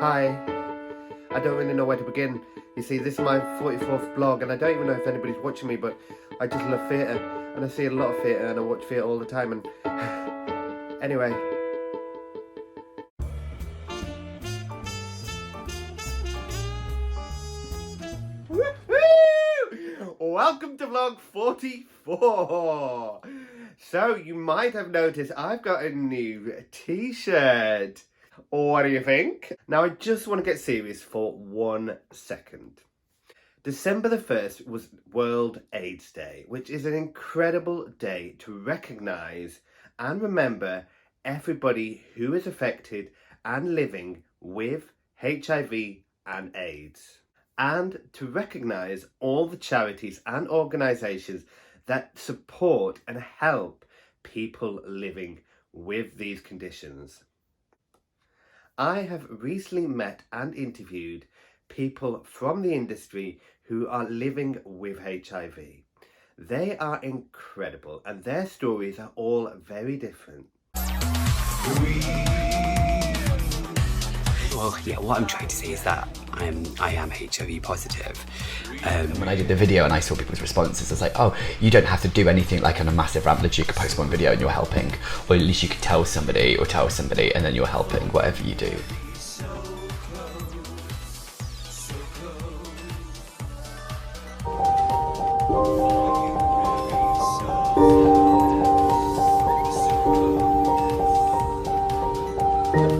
Hi, I don't really know where to begin. You see, this is my 44th vlog and I don't even know if anybody's watching me, but I just love theatre and I see a lot of theatre and I watch theatre all the time and anyway. Welcome to vlog 44. So you might have noticed I've got a new t-shirt. What do you think? Now I just want to get serious for 1 second. December the 1st was World AIDS Day, which is an incredible day to recognise and remember everybody who is affected and living with HIV and AIDS. And to recognise all the charities and organisations that support and help people living with these conditions. I have recently met and interviewed people from the industry who are living with HIV. They are incredible and their stories are all very different. Well, yeah, what I'm trying to say is that I am HIV positive. When I did the video and I saw people's responses, I was like, oh, you don't have to do anything like on a massive rampage. You could post one video and you're helping, or at least you could tell somebody and then you're helping, whatever you do.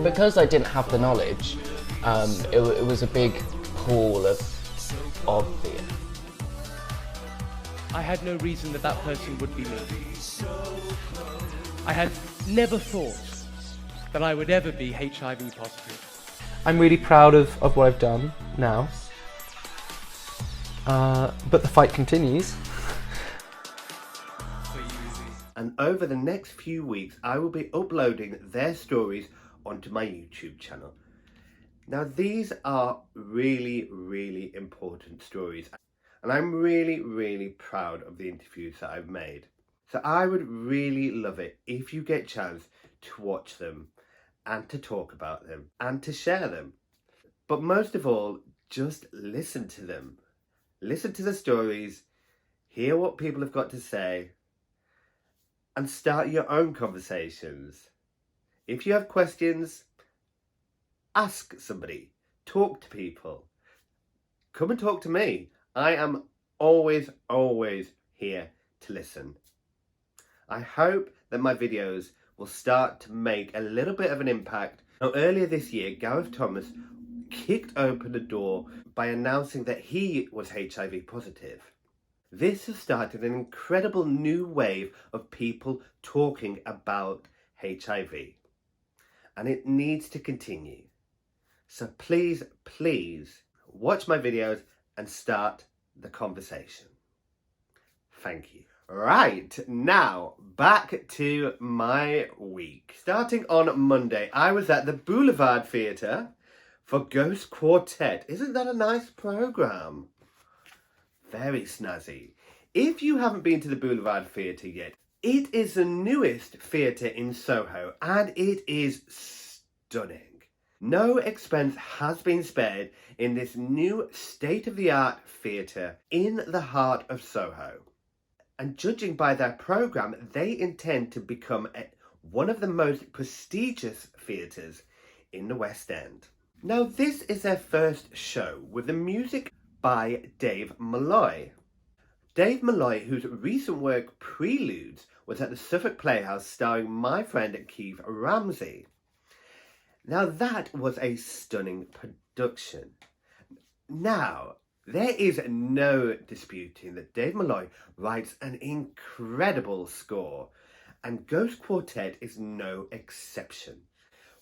Because I didn't have the knowledge, it was a big pool of fear. I had no reason that person would be me. I had never thought that I would ever be HIV positive. I'm really proud of what I've done now, but the fight continues. And over the next few weeks, I will be uploading their stories onto my YouTube channel. Now these are really, really important stories and I'm really, really proud of the interviews that I've made. So I would really love it if you get a chance to watch them and to talk about them and to share them. But most of all, just listen to them. Listen to the stories, hear what people have got to say and start your own conversations. If you have questions, ask somebody, talk to people. Come and talk to me. I am always here to listen. I hope that my videos will start to make a little bit of an impact. Now, earlier this year, Gareth Thomas kicked open the door by announcing that he was HIV positive. This has started an incredible new wave of people talking about HIV. And it needs to continue. So please, please watch my videos and start the conversation. Thank you. Right, now back to my week. Starting on Monday, I was at the Boulevard Theatre for Ghost Quartet. Isn't that a nice programme? Very snazzy. If you haven't been to the Boulevard Theatre yet, it is the newest theatre in Soho and it is stunning. No expense has been spared in this new state-of-the-art theatre in the heart of Soho. And judging by their programme, they intend to become one of the most prestigious theatres in the West End. Now this is their first show with the music by Dave Malloy. Dave Malloy, whose recent work Preludes was at the Suffolk Playhouse starring my friend Keith Ramsey. Now that was a stunning production. Now, there is no disputing that Dave Malloy writes an incredible score and Ghost Quartet is no exception.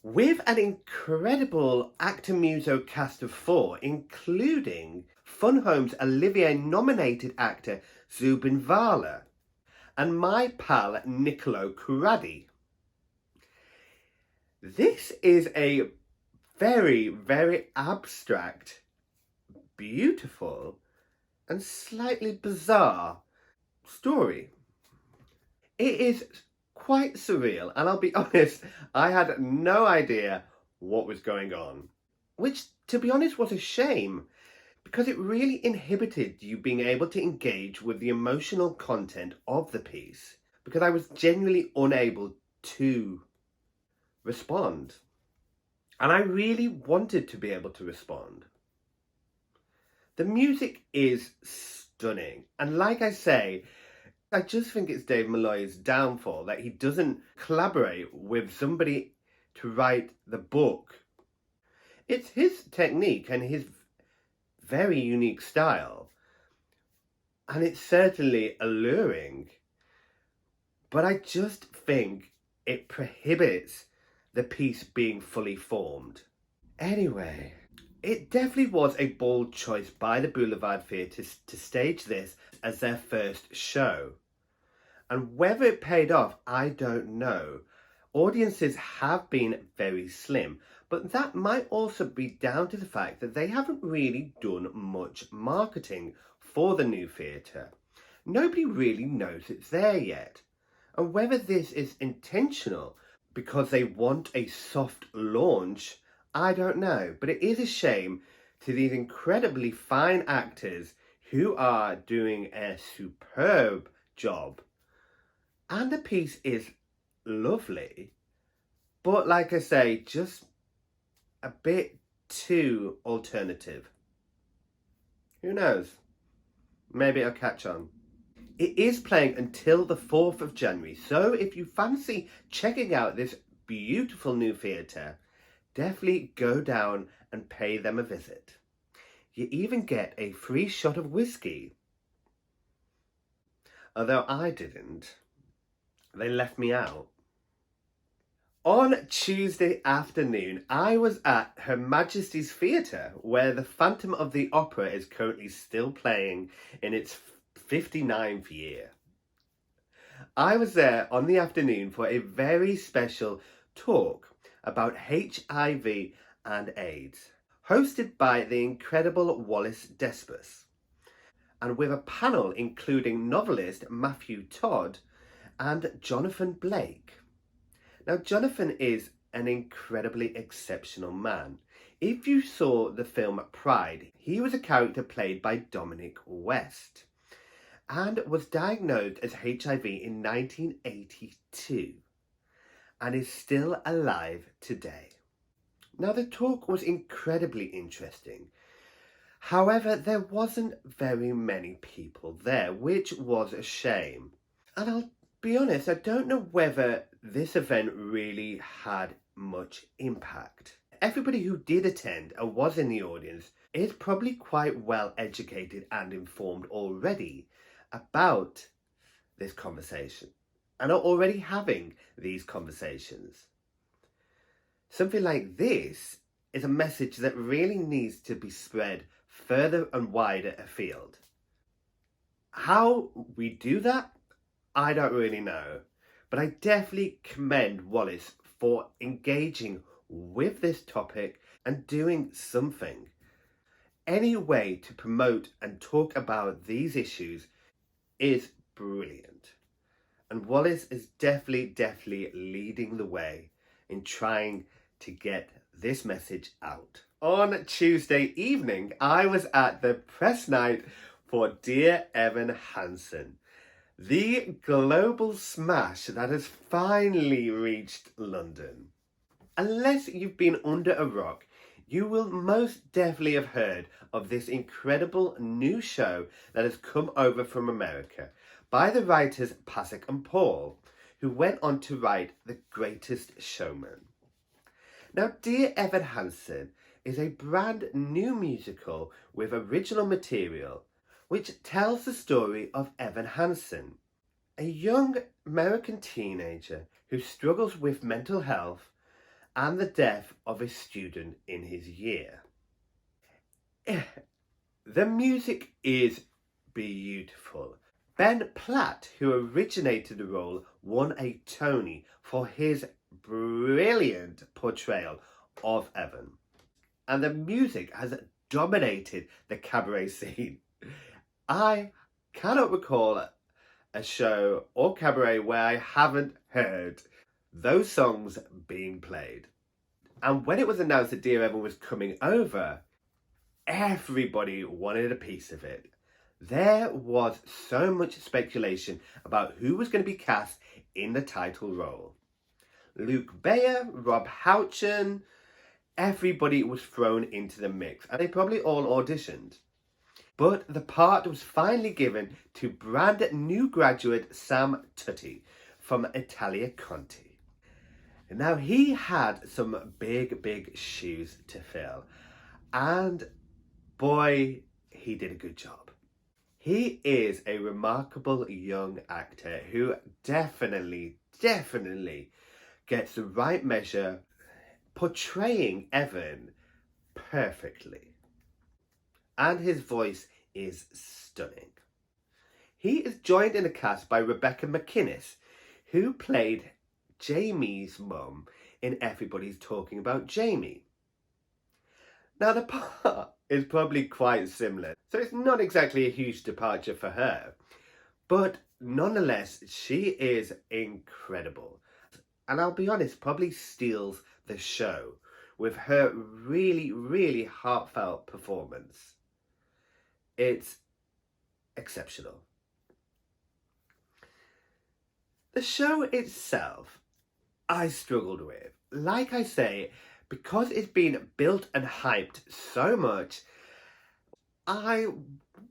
With an incredible actor muso cast of 4, including Fun Home's Olivier-nominated actor Zubin Vala and my pal Niccolo Curadi. This is a very, very abstract, beautiful and slightly bizarre story. It is quite surreal and I'll be honest, I had no idea what was going on. which, to be honest, was a shame, because it really inhibited you being able to engage with the emotional content of the piece, because I was genuinely unable to respond. And I really wanted to be able to respond. The music is stunning. And like I say, I just think it's Dave Malloy's downfall that he doesn't collaborate with somebody to write the book. It's his technique and his very unique style. And it's certainly alluring. But I just think it prohibits the piece being fully formed. Anyway, it definitely was a bold choice by the Boulevard Theatre to stage this as their first show. And whether it paid off, I don't know. Audiences have been very slim, but that might also be down to the fact that they haven't really done much marketing for the new theatre. Nobody really knows it's there yet. And whether this is intentional because they want a soft launch, I don't know. But it is a shame to these incredibly fine actors who are doing a superb job. And the piece is lovely, but like I say, just a bit too alternative. Who knows? Maybe it'll catch on. It is playing until the 4th of January, so if you fancy checking out this beautiful new theatre, definitely go down and pay them a visit. You even get a free shot of whiskey. Although I didn't. They left me out. On Tuesday afternoon, I was at Her Majesty's Theatre, where the Phantom of the Opera is currently still playing in its 59th year. I was there on the afternoon for a very special talk about HIV and AIDS, hosted by the incredible Wallace Despus, and with a panel including novelist Matthew Todd and Jonathan Blake. Now, Jonathan is an incredibly exceptional man. If you saw the film Pride, he was a character played by Dominic West and was diagnosed as HIV in 1982 and is still alive today. Now, the talk was incredibly interesting. However, there wasn't very many people there, which was a shame. And I'll be honest, I don't know whether this event really had much impact. Everybody who did attend and was in the audience is probably quite well educated and informed already about this conversation and are already having these conversations. Something like this is a message that really needs to be spread further and wider afield. How we do that, I don't really know, but I definitely commend Wallace for engaging with this topic and doing something. Any way to promote and talk about these issues is brilliant. And Wallace is definitely leading the way in trying to get this message out. On Tuesday evening, I was at the press night for Dear Evan Hansen, the global smash that has finally reached London. Unless you've been under a rock, you will most definitely have heard of this incredible new show that has come over from America by the writers Pasek and Paul, who went on to write The Greatest Showman. Now, Dear Evan Hansen is a brand new musical with original material which tells the story of Evan Hansen, a young American teenager who struggles with mental health and the death of a student in his year. The music is beautiful. Ben Platt, who originated the role, won a Tony for his brilliant portrayal of Evan. And the music has dominated the cabaret scene. I cannot recall a show or cabaret where I haven't heard those songs being played. And when it was announced that Dear Evan was coming over, everybody wanted a piece of it. There was so much speculation about who was going to be cast in the title role. Luke Bayer, Rob Houchen, everybody was thrown into the mix, and they probably all auditioned. But the part was finally given to brand new graduate Sam Tutty from Italia Conti. Now, he had some big shoes to fill, and boy, he did a good job. He is a remarkable young actor who definitely gets the right measure, portraying Evan perfectly. And his voice is stunning. He is joined in the cast by Rebecca McInnes, who played Jamie's mum in Everybody's Talking About Jamie. Now, the part is probably quite similar, so it's not exactly a huge departure for her, but nonetheless, she is incredible. And I'll be honest, probably steals the show with her really heartfelt performance. It's exceptional. The show itself, I struggled with. Like I say, because it's been built and hyped so much, I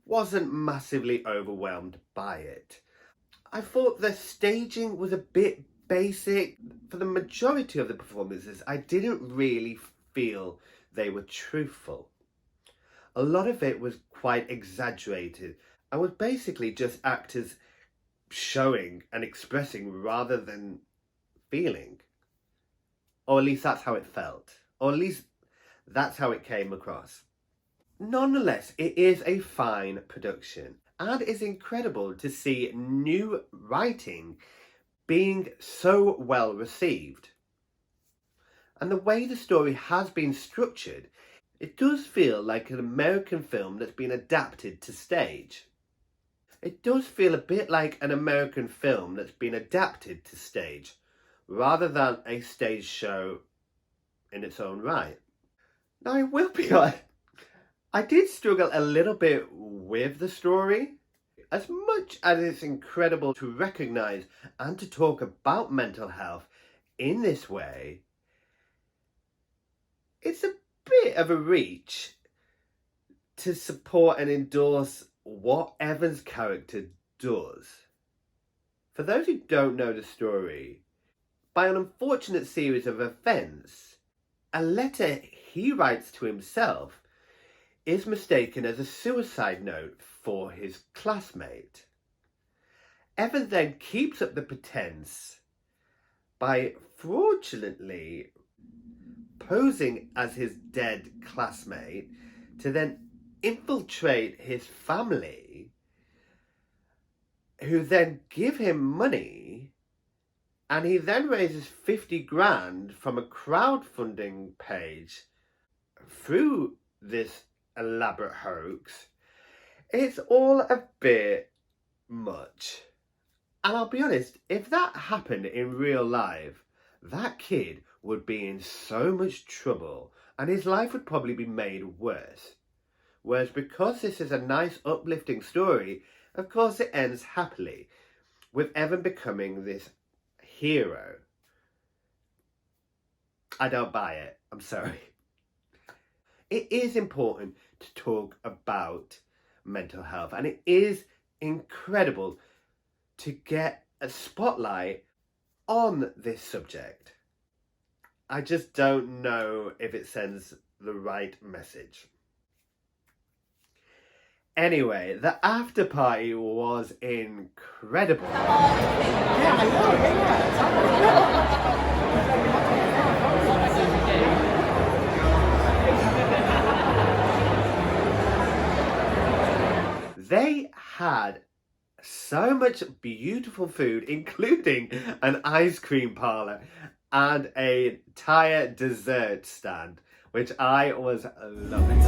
wasn't massively overwhelmed by it. I thought the staging was a bit basic. For the majority of the performances, I didn't really feel they were truthful. A lot of it was quite exaggerated and was basically just actors showing and expressing rather than feeling. Or at least that's how it felt. Or at least that's how it came across. Nonetheless, it is a fine production, and it's incredible to see new writing being so well received. And the way the story has been structured, it does feel like an American film that's been adapted to stage. It does feel a bit like an American film that's been adapted to stage, rather than a stage show in its own right. Now, I will be honest, I did struggle a little bit with the story. As much as it's incredible to recognise and to talk about mental health in this way, it's a bit of a reach to support and endorse what Evan's character does. For those who don't know the story, by an unfortunate series of events, a letter he writes to himself is mistaken as a suicide note for his classmate. Evan then keeps up the pretense by fraudulently posing as his dead classmate to then infiltrate his family, who then give him money, and he then raises 50 grand from a crowdfunding page through this elaborate hoax. It's all a bit much. And I'll be honest, if that happened in real life, that kid would be in so much trouble and his life would probably be made worse. Whereas because this is a nice uplifting story, of course it ends happily, with Evan becoming this hero. I don't buy it, I'm sorry. It is important to talk about mental health, and it is incredible to get a spotlight on this subject. I just don't know if it sends the right message. Anyway, the after party was incredible. They had so much beautiful food, including an ice cream parlour and an entire dessert stand, which I was loving.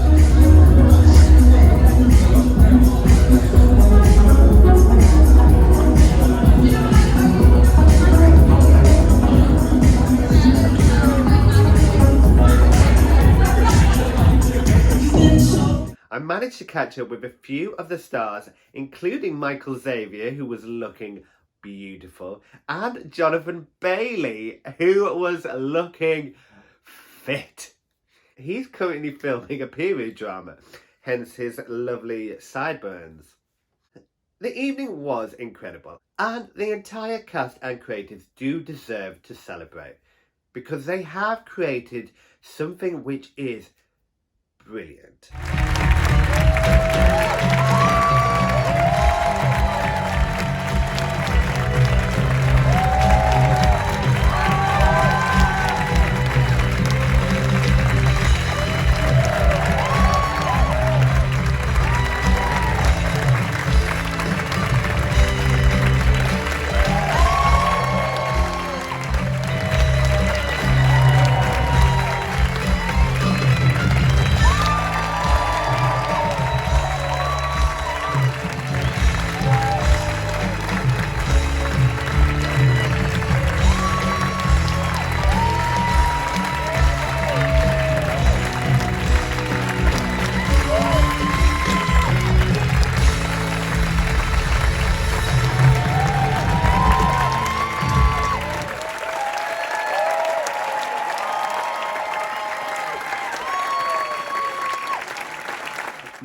I managed to catch up with a few of the stars, including Michael Xavier, who was looking beautiful, and Jonathan Bailey, who was looking fit. He's currently filming a period drama, hence his lovely sideburns. The evening was incredible, and the entire cast and creatives do deserve to celebrate, because they have created something which is brilliant.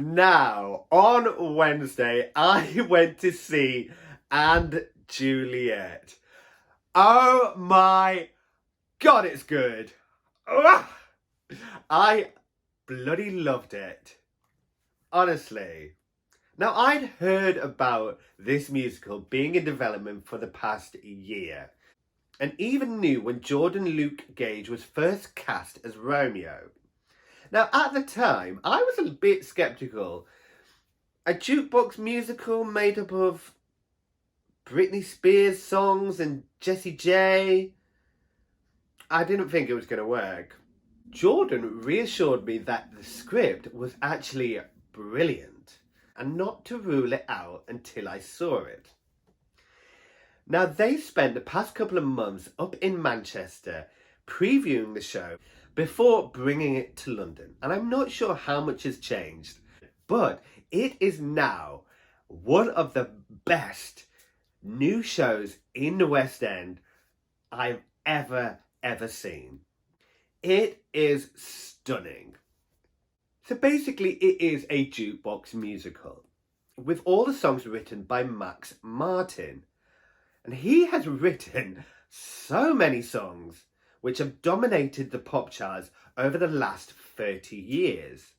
Now, on Wednesday, I went to see Hansen Juliet. Oh my God, it's good. I bloody loved it. Honestly. Now, I'd heard about this musical being in development for the past year, and even knew when Jordan Luke Gage was first cast as Romeo. Now, at the time, I was a bit sceptical. A jukebox musical made up of Britney Spears songs and Jessie J. I didn't think it was going to work. Jordan reassured me that the script was actually brilliant and not to rule it out until I saw it. Now, they spent the past couple of months up in Manchester previewing the show before bringing it to London, and I'm not sure how much has changed, but it is now one of the best new shows in the West End I've ever seen. It is stunning. So basically it is a jukebox musical with all the songs written by Max Martin, and he has written so many songs which have dominated the pop charts over the last 30 years.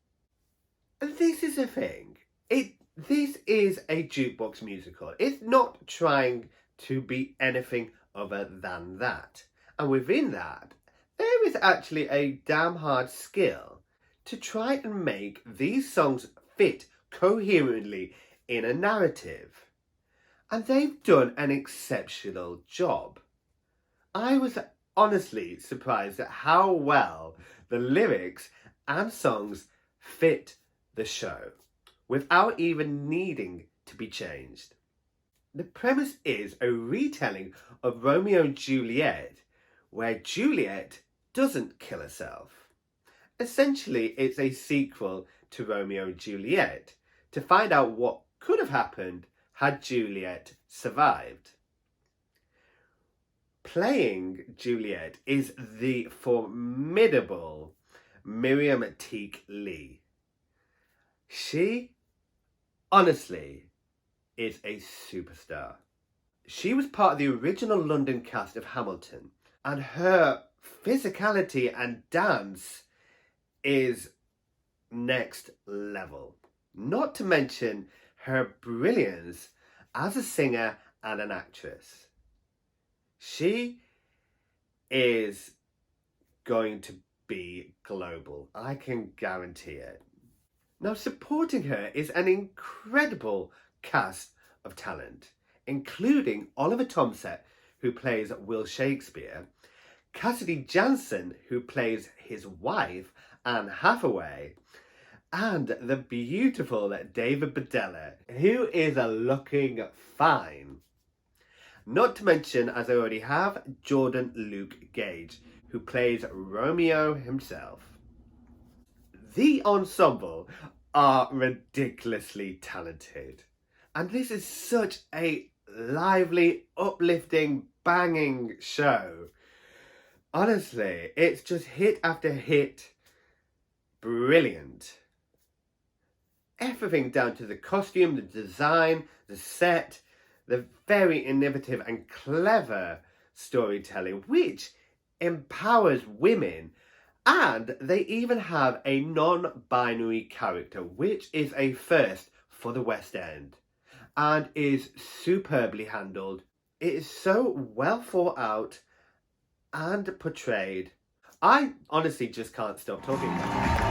And this is the thing. This is a jukebox musical. It's not trying to be anything other than that. And within that, there is actually a damn hard skill to try and make these songs fit coherently in a narrative. And they've done an exceptional job. I was honestly surprised at how well the lyrics and songs fit the show without even needing to be changed. The premise is a retelling of Romeo and Juliet, where Juliet doesn't kill herself. Essentially, it's a sequel to Romeo and Juliet to find out what could have happened had Juliet survived. Playing Juliet is the formidable Miriam Teak Lee. She, honestly, is a superstar. She was part of the original London cast of Hamilton, and her physicality and dance is next level. Not to mention her brilliance as a singer and an actress. She is going to be global. I can guarantee it. Now, supporting her is an incredible cast of talent, including Oliver Tomsett, who plays Will Shakespeare, Cassidy Jansen, who plays his wife, Anne Hathaway, and the beautiful David Badella, who is looking fine. Not to mention, as I already have, Jordan Luke Gage, who plays Romeo himself. The ensemble are ridiculously talented. And this is such a lively, uplifting, banging show. Honestly, it's just hit after hit. Brilliant. Everything down to the costume, the design, the set, the very innovative and clever storytelling, which empowers women. And they even have a non-binary character, which is a first for the West End and is superbly handled. It is so well thought out and portrayed. I honestly just can't stop talking about it.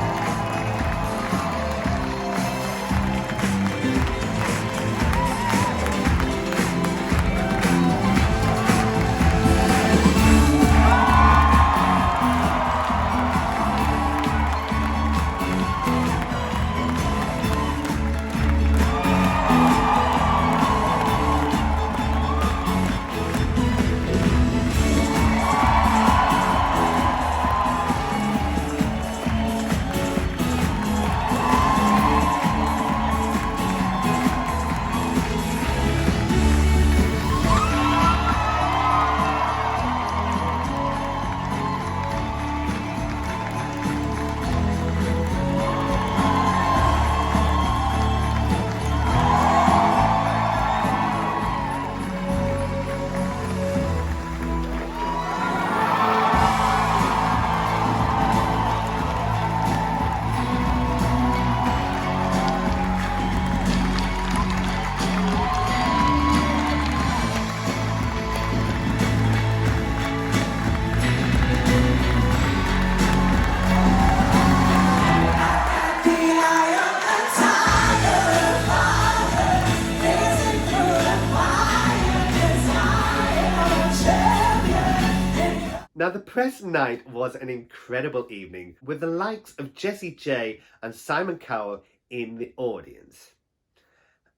Now, the press night was an incredible evening with the likes of Jessie J and Simon Cowell in the audience.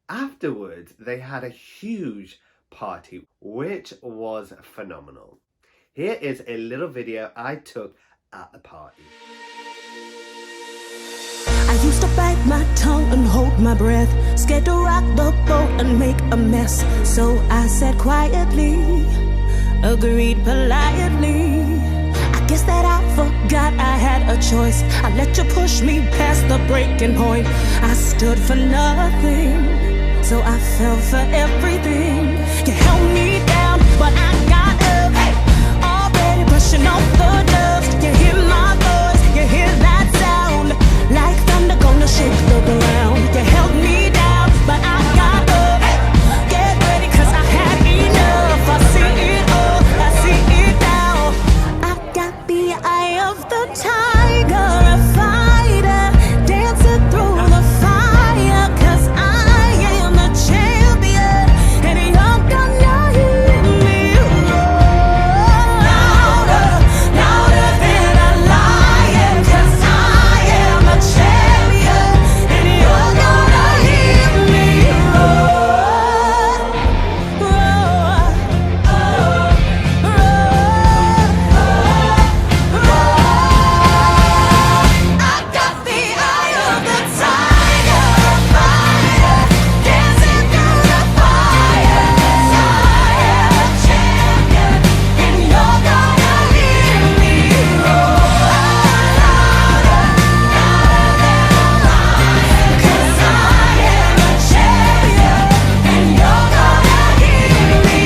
Afterwards, they had a huge party, which was phenomenal. Here is a little video I took at the party. I used to bite my tongue and hold my breath, scared to rock the boat and make a mess. So I said quietly, agreed politely. I guess that I forgot I had a choice. I let you push me past the breaking point. I stood for nothing, so I fell for everything. You held me down, but I got up. Hey! Already brushing off the dust. You hear my voice, you hear that sound, like thunder gonna shake the ground. You held me down, but I got up. Hey! Get ready, cause I had enough. I see it all, I see it now. I got the eye of the tiger, a fighter, dancing through the fire. Cause I am the champion, and you're gonna hear me roar. Louder, louder than a lion. Cause I am a champion, and you're gonna hear me roar. Roar, roar, I got the eye of the tiger, a fighter, dancing through the fire. Cause I am a champion, and you're gonna hear me roar. Louder, louder than a lion. Cause I am a champion, and you're gonna hear me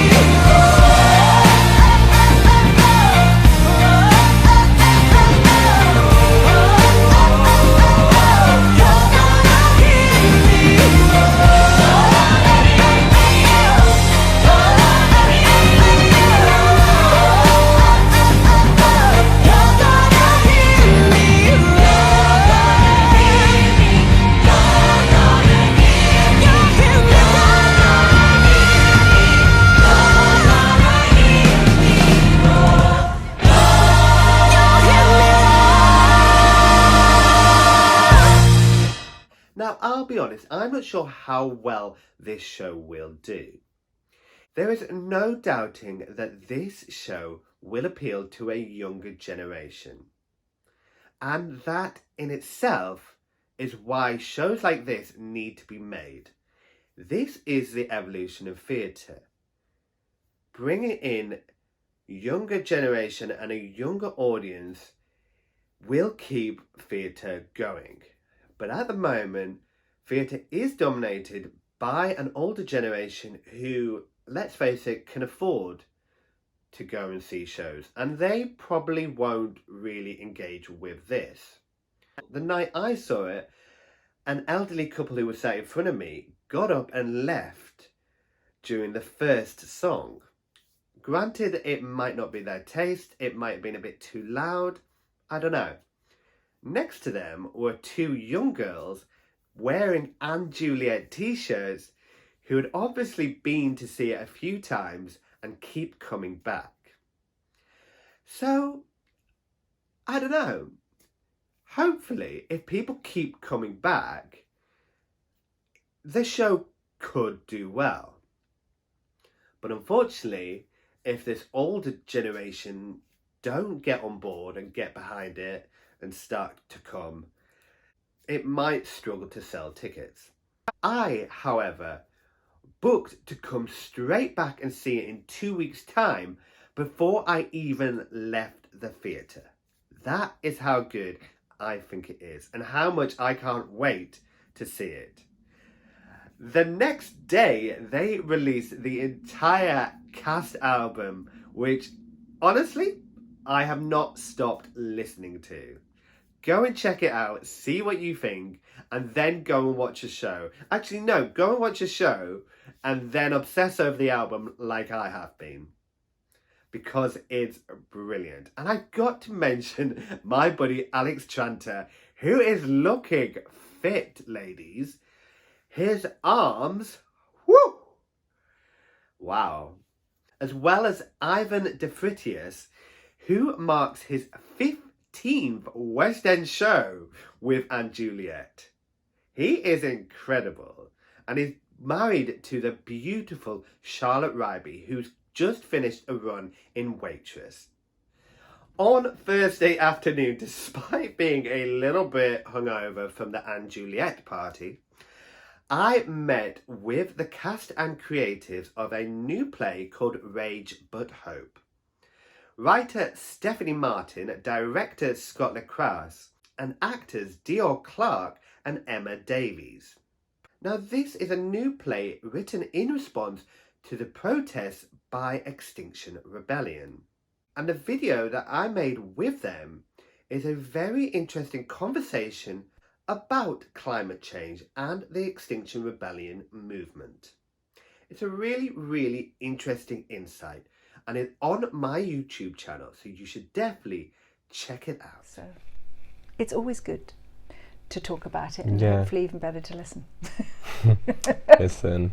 Now, I'll be honest, I'm not sure how well this show will do. There is no doubting that this show will appeal to a younger generation. And that in itself is why shows like this need to be made. This is the evolution of theatre. Bringing in younger generation and a younger audience will keep theatre going. But at the moment, theatre is dominated by an older generation who, let's face it, can afford to go and see shows, and they probably won't really engage with this. The night I saw it, an elderly couple who was sat in front of me got up and left during the first song. Granted, it might not be their taste, it might have been a bit too loud, I don't know. Next to them were two young girls wearing Hansen Juliet t-shirts who had obviously been to see it a few times and keep coming back. So, I don't know. Hopefully, if people keep coming back, the show could do well. But unfortunately, if this older generation don't get on board and get behind it and start to come, it might struggle to sell tickets. I, however, booked to come straight back and see it in 2 weeks' time before I even left the theatre. That is how good I think it is and how much I can't wait to see it. The next day, they released the entire cast album, which, honestly, I have not stopped listening to. Go and check it out, see what you think, and then go and watch a show. Actually, no, go and watch a show and then obsess over the album like I have been. Because it's brilliant. And I've got to mention my buddy Alex Tranter, who is looking fit, ladies. His arms, whoo! Wow. As well as Ivan DeFritius, who marks his 15th West End show with Hansen Juliet. He is incredible and is married to the beautiful Charlotte Ryby, who's just finished a run in Waitress. On Thursday afternoon, despite being a little bit hungover from the Hansen Juliet party, I met with the cast and creatives of a new play called Rage But Hope. Writer Stephanie Martin, director Scott Crass, and actors Dior, Clarke and Emma Davies. Now, this is a new play written in response to the protests by Extinction Rebellion. And the video that I made with them is a very interesting conversation about climate change and the Extinction Rebellion movement. It's a really, really interesting insight, and it's on my YouTube channel, so you should definitely check it out. So it's always good to talk about it, and hopefully even better to listen. Listen.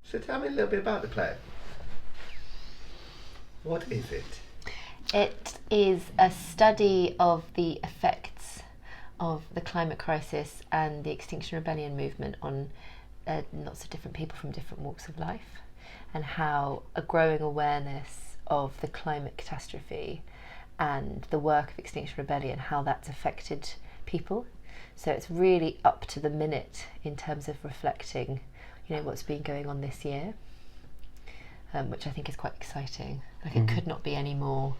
So tell me a little bit about the play. What is it? It is a study of the effects of the climate crisis and the Extinction Rebellion movement on lots of different people from different walks of life, and how a growing awareness of the climate catastrophe and the work of Extinction Rebellion, how that's affected people. So it's really up to the minute in terms of reflecting, you know, what's been going on this year, which I think is quite exciting. Like it could not be any more.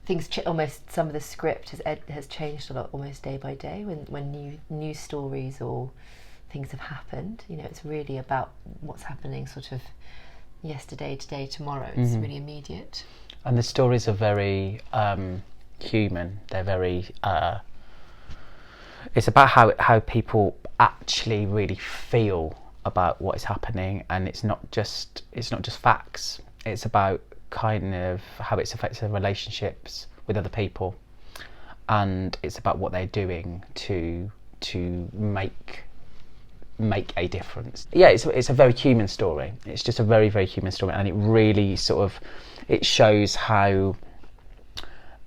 Things almost, some of the script has changed a lot almost day by day when new news stories or things have happened. You know, it's really about what's happening sort of yesterday, today, tomorrow. It's really immediate. And the stories are very human. They're very it's about how people actually really feel about what is happening, and it's not just facts. It's about kind of how it's affected their relationships with other people, and it's about what they're doing to make a difference. Yeah, it's a very human story. It's just a very, very human story, and it really it shows how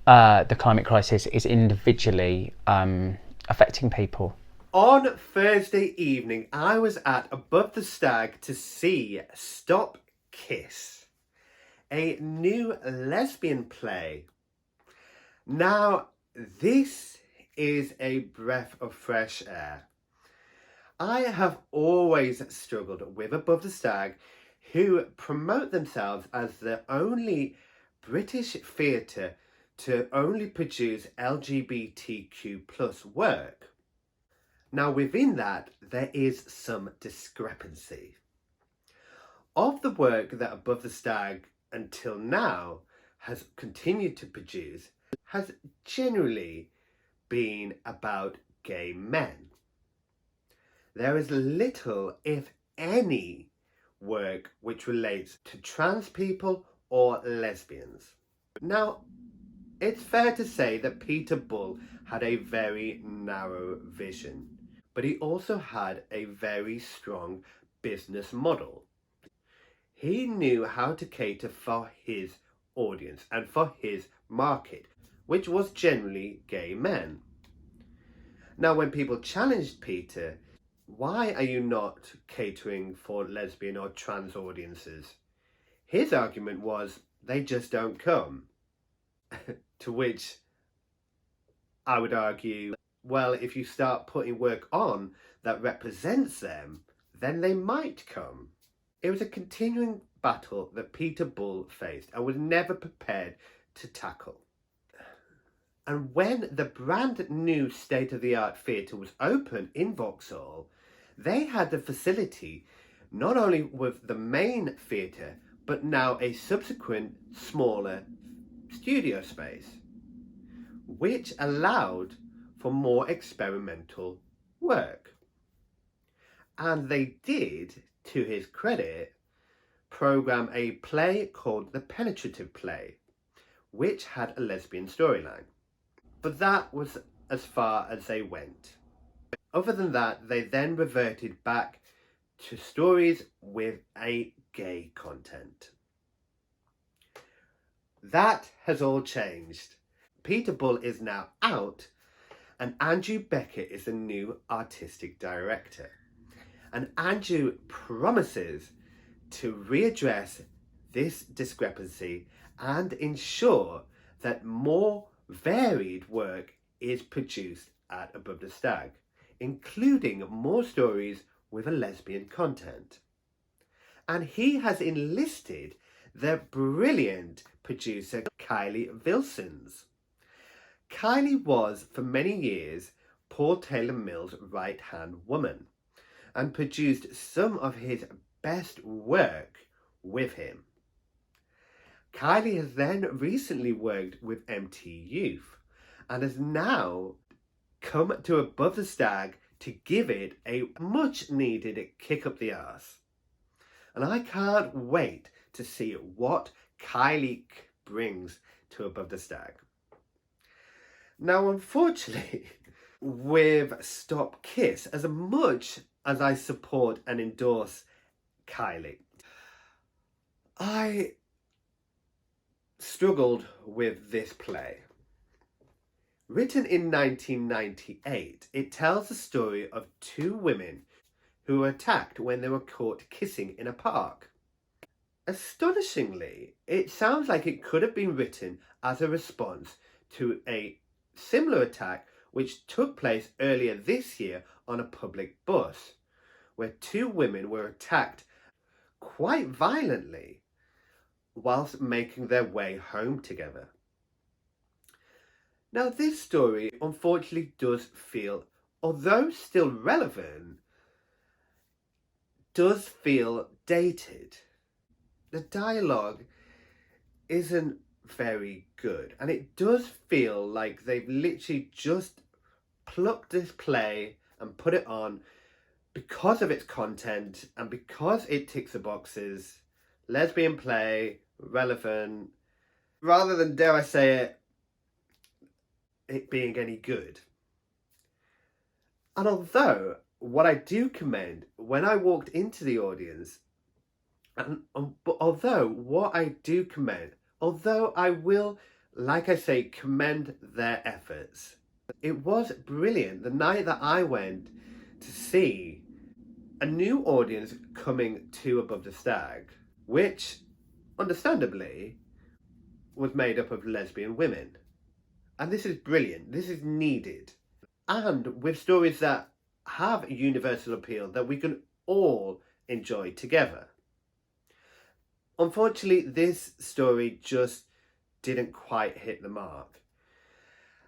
the climate crisis is individually affecting people. On Thursday evening, I was at Above the Stag to see Stop Kiss, a new lesbian play. Now, this is a breath of fresh air. I have always struggled with Above the Stag, who promote themselves as the only British theatre to only produce LGBTQ plus work. Now within that, there is some discrepancy. Of the work that Above the Stag until now has continued to produce has generally been about gay men. There is little, if any, work which relates to trans people or lesbians. Now, it's fair to say that Peter Bull had a very narrow vision, but he also had a very strong business model. He knew how to cater for his audience and for his market, which was generally gay men. Now, when people challenged Peter, why are you not catering for lesbian or trans audiences? His argument was, they just don't come. To which I would argue, well, if you start putting work on that represents them, then they might come. It was a continuing battle that Peter Bull faced and was never prepared to tackle. And when the brand new state-of-the-art theatre was opened in Vauxhall, they had the facility not only with the main theatre, but now a subsequent smaller studio space, which allowed for more experimental work. And they did, to his credit, program a play called The Penetrative Play, which had a lesbian storyline. But that was as far as they went. Other than that, they then reverted back to stories with a gay content. That has all changed. Peter Bull is now out, and Andrew Beckett is the new artistic director. And Andrew promises to readdress this discrepancy and ensure that more varied work is produced at Above the Stag, including more stories with a lesbian content. And he has enlisted the brilliant producer Kylie Vilcins. Kylie was, for many years, Paul Taylor Mill's right-hand woman and produced some of his best work with him. Kylie has then recently worked with MT Youth and has now come to Above the Stag to give it a much needed kick up the arse. And I can't wait to see what Kylie brings to Above the Stag. Now, unfortunately, with Stop Kiss, as much as I support and endorse Kylie, I struggled with this play. Written in 1998, it tells the story of two women who were attacked when they were caught kissing in a park. Astonishingly, it sounds like it could have been written as a response to a similar attack which took place earlier this year on a public bus, where two women were attacked quite violently whilst making their way home together. Now, this story unfortunately does feel, although still relevant, does feel dated. The dialogue isn't very good, and it does feel like they've literally just plucked this play and put it on because of its content and because it ticks the boxes. Lesbian play, relevant, rather than, dare I say it being any good. And although what I do commend when I walked into the audience, although I will, like I say, commend their efforts, it was brilliant the night that I went to see a new audience coming to Above the Stag, which, understandably, was made up of lesbian women. And this is brilliant. This is needed. and with stories that have universal appeal that we can all enjoy together. Unfortunately, this story just didn't quite hit the mark.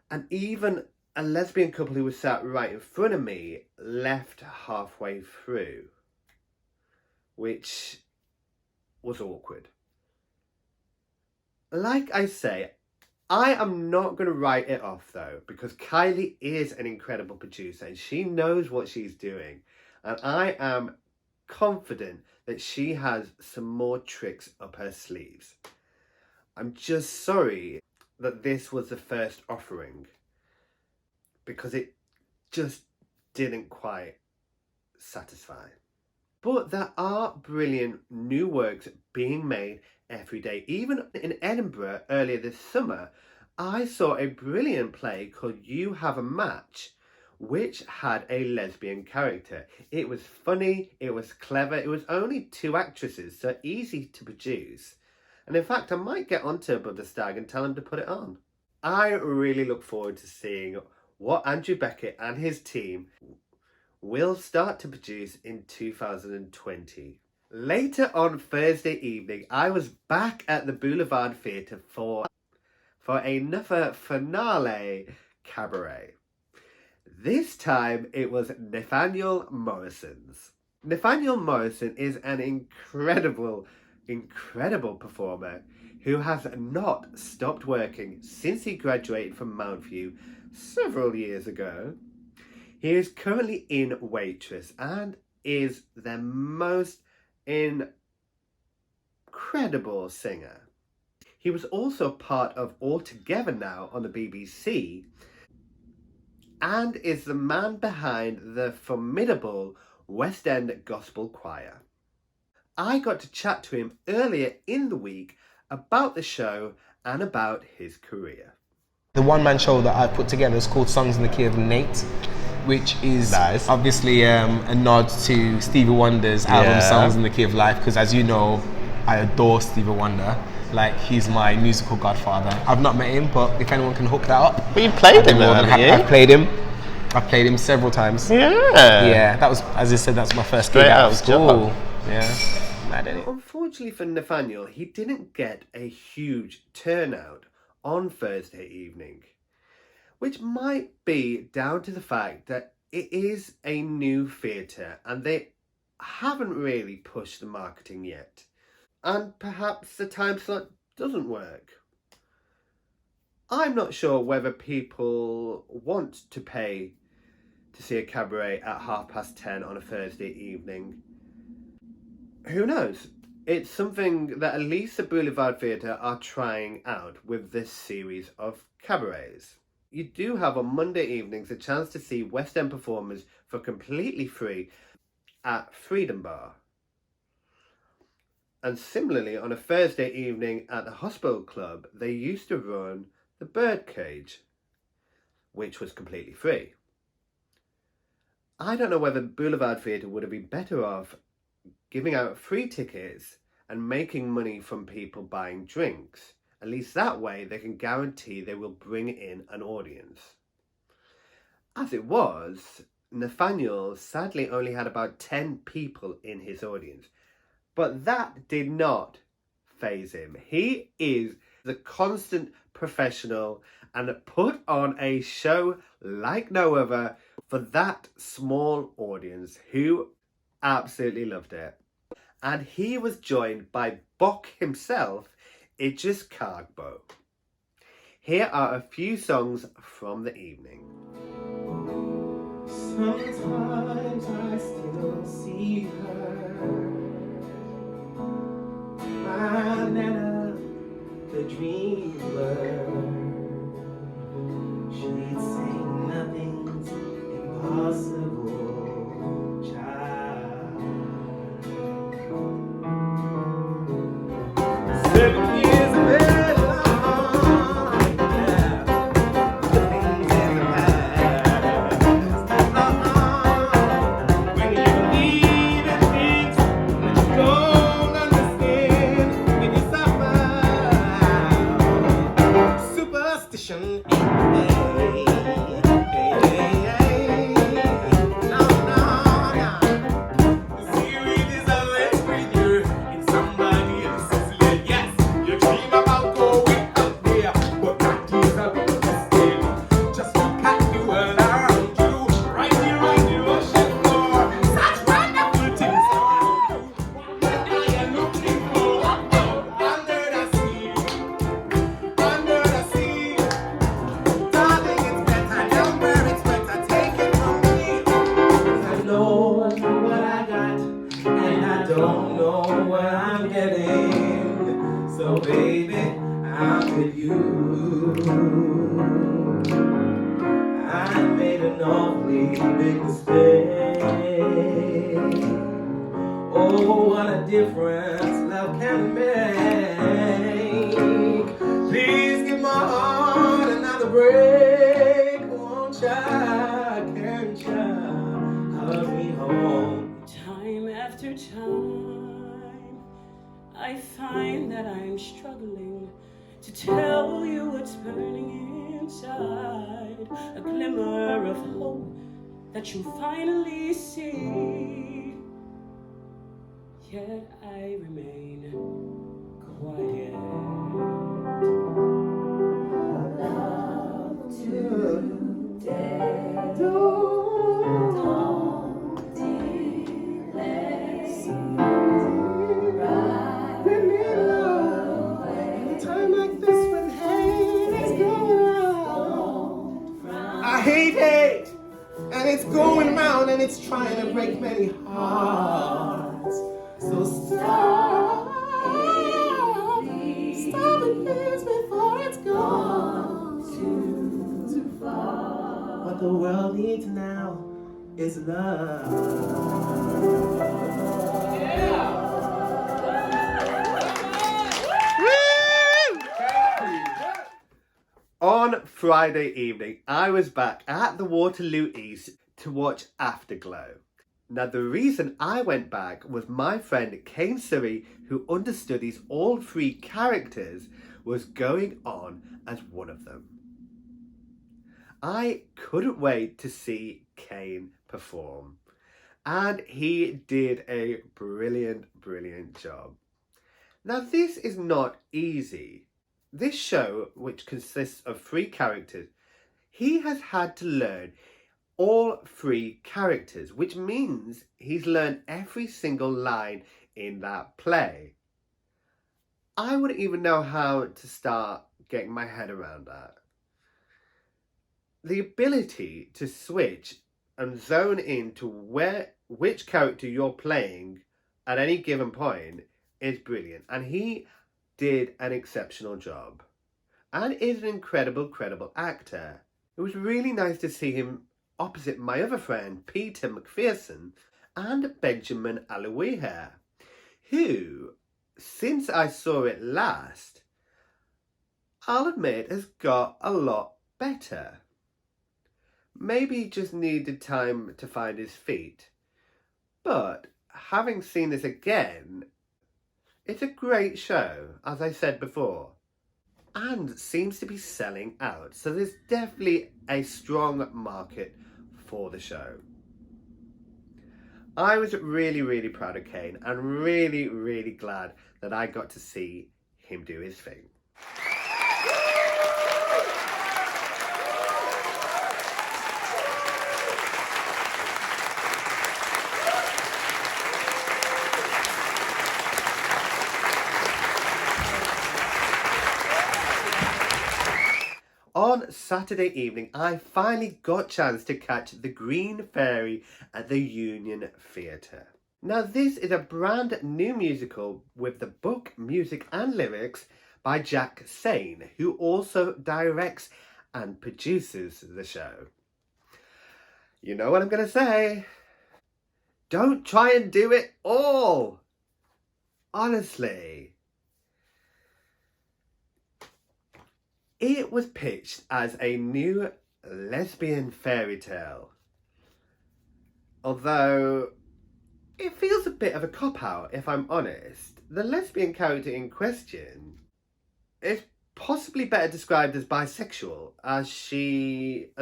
And even a lesbian couple who was sat right in front of me left halfway through, which was awkward. Like I say, I am not going to write it off though, because Kylie is an incredible producer and she knows what she's doing. And I am confident that she has some more tricks up her sleeves. I'm just sorry that this was the first offering, because it just didn't quite satisfy. But there are brilliant new works being made every day. Even in Edinburgh earlier this summer, I saw a brilliant play called You Have a Match, which had a lesbian character. It was funny, it was clever, it was only 2 actresses, so easy to produce. And in fact, I might get onto the Stag and tell him to put it on. I really look forward to seeing what Andrew Beckett and his team will start to produce in 2020. Later on Thursday evening, I was back at the Boulevard Theatre for another finale cabaret. This time it was Nathaniel Morrison's. Nathaniel Morrison is an incredible performer who has not stopped working since he graduated from Mountview several years ago. He is currently in Waitress and is the most incredible singer. He was also part of All Together Now on the BBC and is the man behind the formidable West End Gospel Choir. I got to chat to him earlier in the week about the show and about his career. The one-man show that I put together is called Songs in the Key of Nate, which is obviously a nod to Stevie Wonder's album Songs in the Key of Life, because as you know, I adore Stevie Wonder. Like, he's my musical godfather. I've not met him, but if anyone can hook that up. But you played him, haven't you? I've played him. I've played him several times. Yeah, that was, as I said, that's my first gig out of school. Yeah. Unfortunately for Nathaniel, he didn't get a huge turnout on Thursday evening, which might be down to the fact that it is a new theatre and they haven't really pushed the marketing yet. And perhaps the time slot doesn't work. I'm not sure whether people want to pay to see a cabaret at 10:30 on a Thursday evening. Who knows? It's something that at least the Boulevard Theatre are trying out with this series of cabarets. You do have on Monday evenings a chance to see West End performers for completely free at Freedom Bar. And similarly, on a Thursday evening at the Hospital Club, they used to run the Birdcage, which was completely free. I don't know whether Boulevard Theatre would have been better off giving out free tickets and making money from people buying drinks. At least that way they can guarantee they will bring in an audience. As it was, Nathaniel sadly only had about 10 people in his audience. But that did not faze him. He is the constant professional and put on a show like no other for that small audience who absolutely loved it. And he was joined by Bok himself, Idriss Kargbo. Here are a few songs from the evening. Sometimes I still see her, my Nana, the dreamer. She'd say nothing's impossible, child. 7 years later. an awfully big mistake. Oh, what a difference love can make. Please give my heart another break. Won't ya, can't ya, hug me home. Time after time, I find that I'm struggling to tell you what's burning inside. A glimmer of hope that you finally see. Yet I remain quiet. Love today. Don't delay. Time like this when hate is going round. I hate hate, and it's going round and it's trying to break many hearts. So stop it please before it's gone too far. What the world needs now is love. On Friday evening, I was back at the Waterloo East to watch Afterglow. Now, the reason I went back was my friend Kane Surrey, who understudies all three characters, was going on as one of them. I couldn't wait to see Kane perform, and he did a brilliant job. Now, this is not easy. This show, which consists of three characters, he has had to learn all three characters, which means he's learned every single line in that play. I wouldn't even know how to start getting my head around that. The ability to switch and zone into which character you're playing at any given point is brilliant, and he did an exceptional job and is an credible actor. It was really nice to see him opposite my other friend Peter McPherson and Benjamin Alowiha, who, since I saw it last, I'll admit has got a lot better. Maybe he just needed time to find his feet, but having seen this again, it's a great show, as I said before, and seems to be selling out. So there's definitely a strong market for the show. I was really proud of Kane and really glad that I got to see him do his thing. On Saturday evening, I finally got a chance to catch The Green Fairy at the Union Theatre. Now, this is a brand new musical with the book, music and lyrics by Jack Sane, who also directs and produces the show. You know what I'm going to say? Don't try and do it all! Honestly. It was pitched as a new lesbian fairy tale, although it feels a bit of a cop-out, if I'm honest. The lesbian character in question is possibly better described as bisexual, as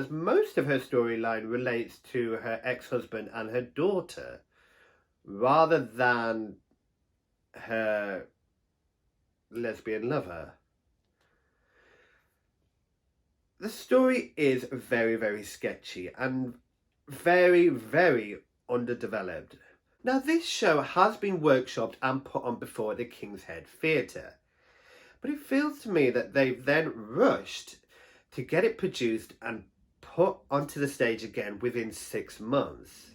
most of her storyline relates to her ex-husband and her daughter, rather than her lesbian lover. The story is very sketchy and very underdeveloped. Now, this show has been workshopped and put on before the King's Head Theatre, but it feels to me that they've then rushed to get it produced and put onto the stage again within 6 months.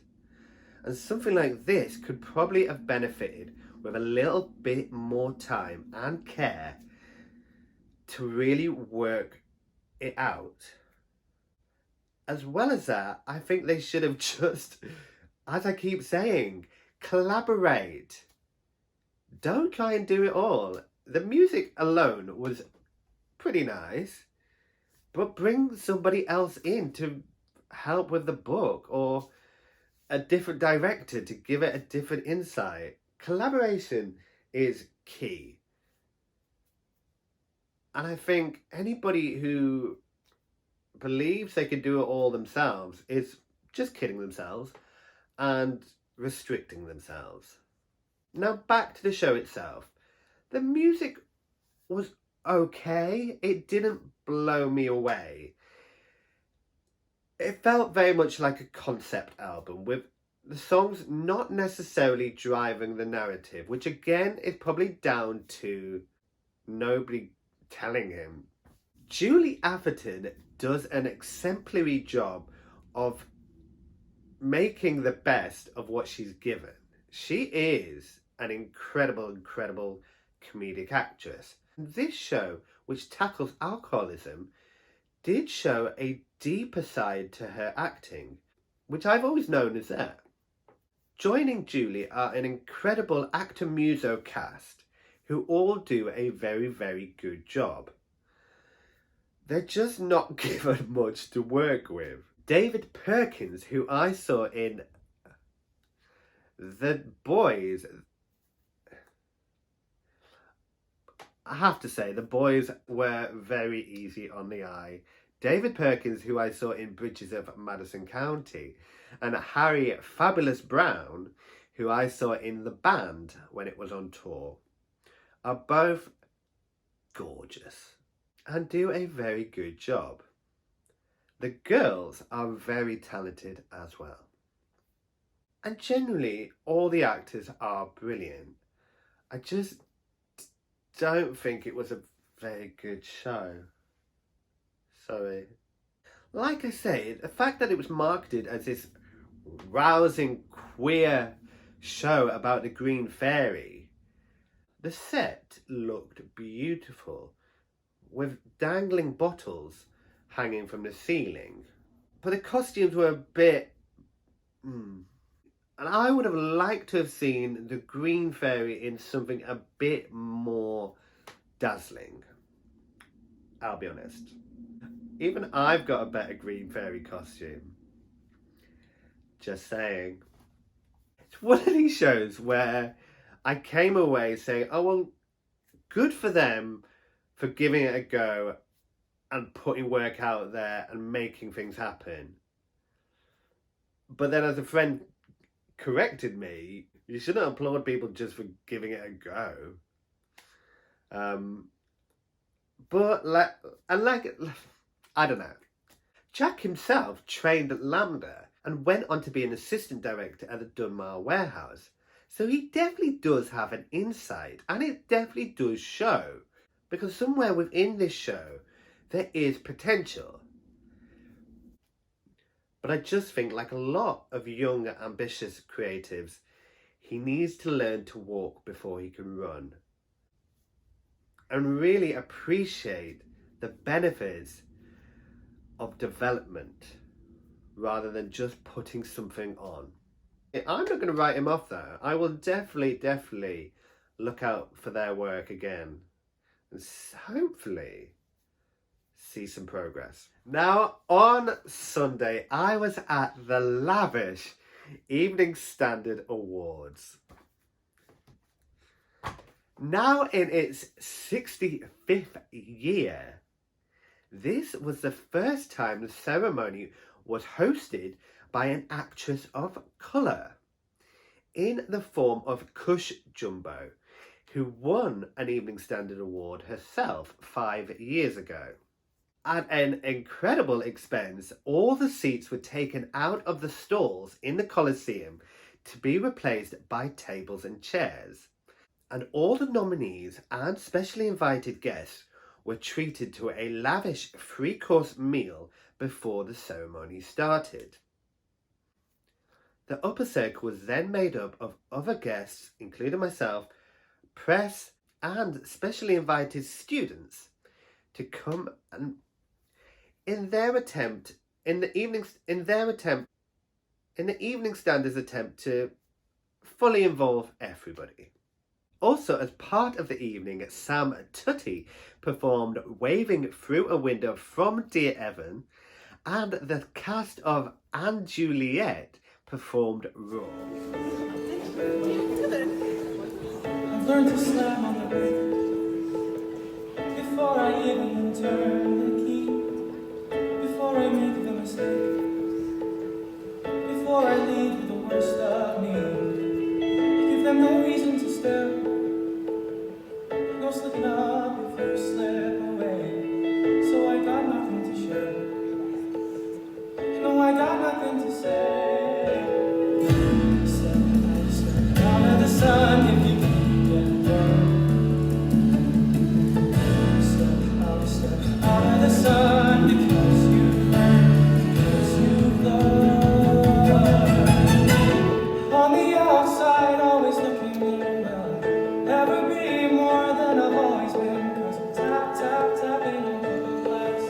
And something like this could probably have benefited with a little bit more time and care to really work it out. As well as that, I think they should have just, as I keep saying, collaborate. Don't try and do it all. The music alone was pretty nice, but bring somebody else in to help with the book, or a different director to give it a different insight. Collaboration is key. And I think anybody who believes they can do it all themselves is just kidding themselves and restricting themselves. Now back to the show itself. The music was okay. It didn't blow me away. It felt very much like a concept album, with the songs not necessarily driving the narrative, which again is probably down to nobody telling him. Julie Atherton does an exemplary job of making the best of what she's given. She is an incredible comedic actress. This show, which tackles alcoholism, did show a deeper side to her acting, which I've always known as there. Joining Julie are an incredible actor muso cast who all do a very good job. They're just not given much to work with. David Perkins, who I saw in The Boys, I have to say, The Boys were very easy on the eye. David Perkins, who I saw in Bridges of Madison County, and Harry Fabulous Brown, who I saw in The Band when it was on tour, are both gorgeous and do a very good job. The girls are very talented as well. And generally, all the actors are brilliant. I just don't think it was a very good show. Sorry. Like I say, the fact that it was marketed as this rousing queer show about the Green Fairy, the set looked beautiful, with dangling bottles hanging from the ceiling. But the costumes were a bit... And I would have liked to have seen the Green Fairy in something a bit more dazzling. I'll be honest. Even I've got a better Green Fairy costume. Just saying. It's one of these shows where I came away saying, oh, well, good for them for giving it a go and putting work out there and making things happen. But then as a friend corrected me, you shouldn't applaud people just for giving it a go. I don't know. Jack himself trained at Lambda and went on to be an assistant director at the Dunmar warehouse. So he definitely does have an insight, and it definitely does show, because somewhere within this show there is potential. But I just think, like a lot of young, ambitious creatives, he needs to learn to walk before he can run. And really appreciate the benefits of development rather than just putting something on. I'm not going to write him off though. I will definitely look out for their work again and hopefully see some progress. Now on Sunday I was at the lavish Evening Standard Awards. Now in its 65th year, this was the first time the ceremony was hosted by an actress of colour, in the form of Kush Jumbo, who won an Evening Standard Award herself 5 years ago. At an incredible expense, all the seats were taken out of the stalls in the Coliseum to be replaced by tables and chairs. And all the nominees and specially invited guests were treated to a lavish 3-course meal before the ceremony started. The upper circle was then made up of other guests, including myself, press and specially invited students to come and in their attempt in the evening standards attempt to fully involve everybody. Also, as part of the evening, Sam Tutty performed Waving Through a Window from Dear Evan, and the cast of Hansen Juliet performed Raw. I've learned to slam on the brake before I even turn the key, before I make the mistake, before I lead with the worst of me. Give them no reason to stare, no slipping up if you slip away. So I got nothing to share, no, I got nothing to say. Step out of the sun if you can get down. Step out of the sun because you've learned. On the outside, always looking in well. Never be more than I've always been, cause I'm tapping on the glass.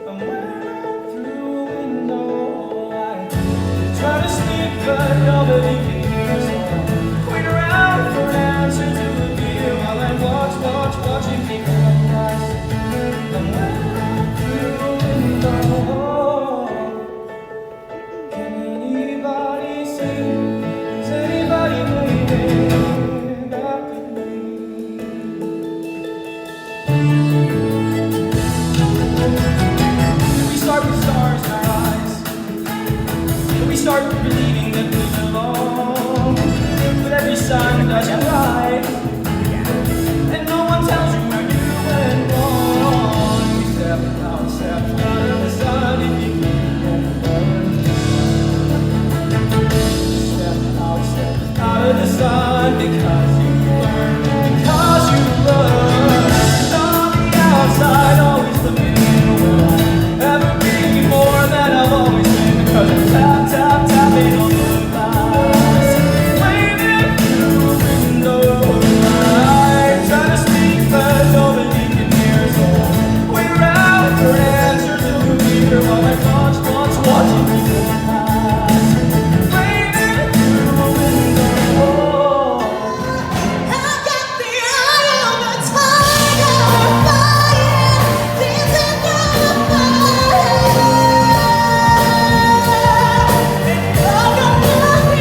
I'm wearing through a window. I try to sleep, but nobody can hear. So I wait around for an answer to appear while I watching people pass. I'm wearing through a window. Can anybody see? Is anybody waving back at me? We start with stars in our eyes. We start believing that we belong. But every sign does you right, and no one tells you where you went wrong. We step out of the sun if you can get burned. Step out of the sun because you learn, because you learn. On the outside, always looking will I ever be more than I've always been, because I'm tapping on the glass, waving through a window. I try to speak, but nobody can hear, so I wait around for answers to appear while I watching people pass, waving through a window. I got the eye of a tiger, fire, dancing through the fire. And you're gonna be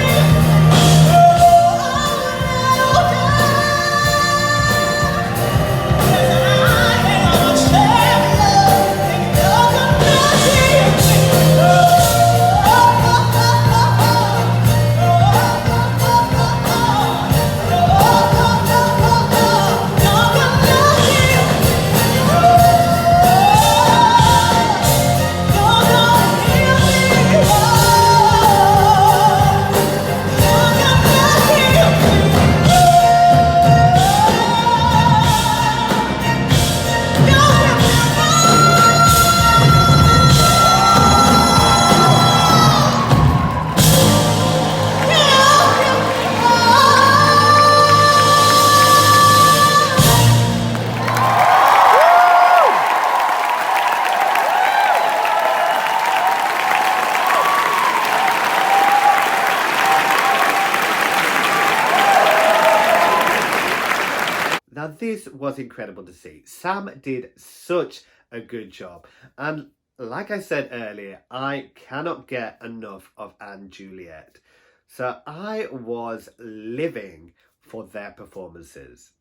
Now this was incredible to see. Sam did such a good job, and like I said earlier, I cannot get enough of Hansen Juliet, so I was living for their performances.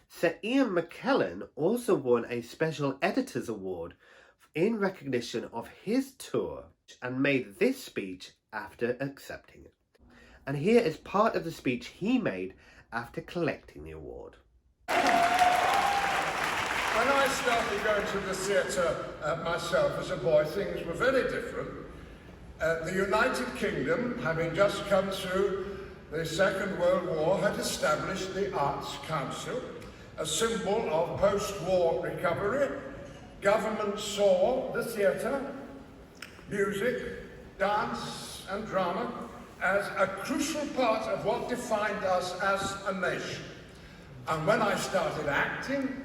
Sir Ian McKellen also won a Special Editors Award in recognition of his tour and made this speech after accepting it. And here is part of the speech he made after collecting the award. When I started going to the theatre myself as a boy, things were very different. The United Kingdom, having just come through the Second World War, had established the Arts Council, a symbol of post-war recovery. Government saw the theatre, music, dance and drama as a crucial part of what defined us as a nation. And when I started acting,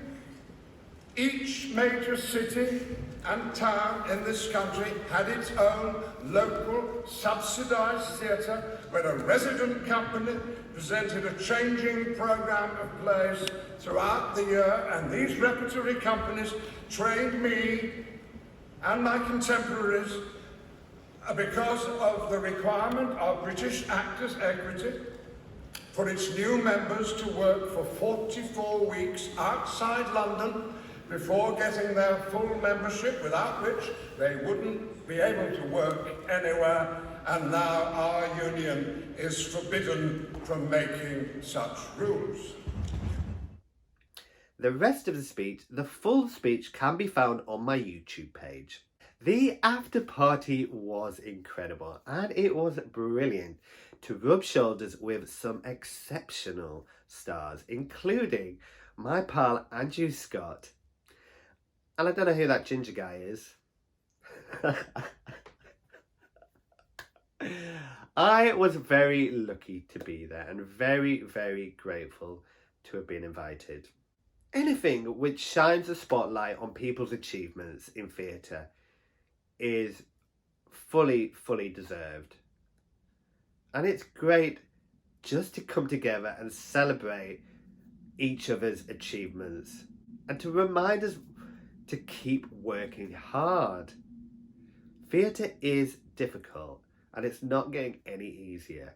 Each major city and town in this country had its own local subsidised theatre where a resident company presented a changing programme of plays throughout the year, and these repertory companies trained me and my contemporaries because of the requirement of British Actors Equity for its new members to work for 44 weeks outside London before getting their full membership, without which they wouldn't be able to work anywhere, and now our union is forbidden from making such rules. The rest of the speech, the full speech, can be found on my YouTube page. The after party was incredible, and it was brilliant to rub shoulders with some exceptional stars, including my pal Andrew Scott. And I don't know who that ginger guy is. I was very lucky to be there and very, very grateful to have been invited. Anything which shines a spotlight on people's achievements in theatre is fully deserved. And it's great just to come together and celebrate each other's achievements and to remind us to keep working hard. Theatre is difficult and it's not getting any easier.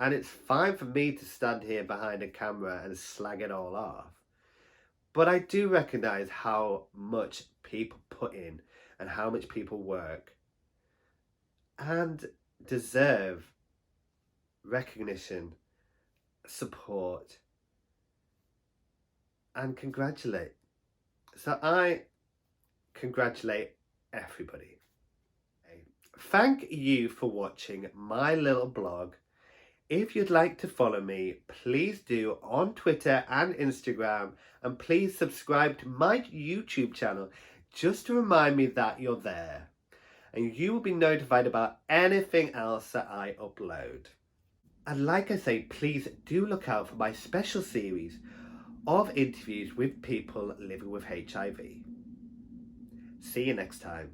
And it's fine for me to stand here behind a camera and slag it all off. But I do recognise how much people put in and how much people work and deserve recognition, support, and congratulate. So I congratulate everybody. Thank you for watching my little blog. If you'd like to follow me, please do on Twitter and Instagram, and please subscribe to my YouTube channel just to remind me that you're there, and you will be notified about anything else that I upload. And like I say, please do look out for my special series of interviews with people living with HIV. See you next time.